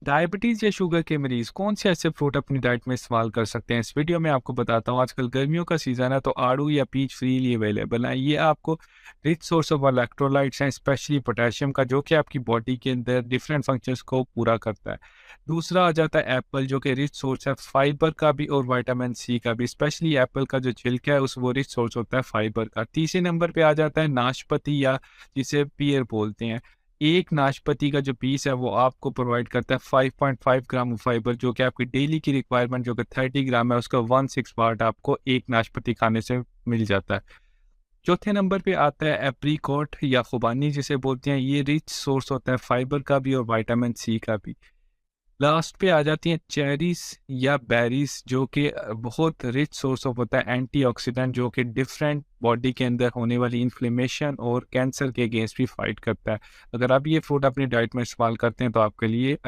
Diabetes या sugar के मरीज़ कौन से ऐसे फ्रूट अपनी डाइट में इस्तेमाल कर सकते हैं? इस वीडियो में आपको बताता हूँ। आजकल गर्मियों का सीज़न है तो आड़ू या पीच फ्रीली अवेलेबल है। ये आपको रिच सोर्स ऑफ इलेक्ट्रोलाइट्स हैं, स्पेशली पोटेशियम का, जो कि आपकी बॉडी के अंदर डिफरेंट फंक्शंस को पूरा करता है। दूसरा आ जाता है एप्पल, जो कि रिच सोर्स है फाइबर का भी और विटामिन सी का भी। स्पेशली एप्पल का जो छिलका है उस वो रिच सोर्स होता है फाइबर का। तीसरे नंबर पे आ जाता है नाशपाती, या जिसे पीयर बोलते हैं। एक नाशपाती का जो पीस है वो आपको प्रोवाइड करता है 5.5 ग्राम फाइबर, जो कि आपकी डेली की रिक्वायरमेंट जो कि 30 ग्राम है उसका 1/6 पार्ट आपको एक नाशपाती खाने से मिल जाता है। चौथे नंबर पे आता है एप्रीकॉट या खुबानी जिसे बोलते हैं। ये रिच सोर्स होता है फाइबर का भी और विटामिन सी का भी। लास्ट पे आ जाती हैं चेरीज़ या बेरीज़, जो कि बहुत रिच सोर्स ऑफ होता है एंटीऑक्सीडेंट, जो कि डिफरेंट बॉडी के अंदर होने वाली इन्फ्लेमेशन और कैंसर के अगेंस्ट भी फाइट करता है। अगर आप ये फूड अपनी डाइट में इस्तेमाल करते हैं तो आपके लिए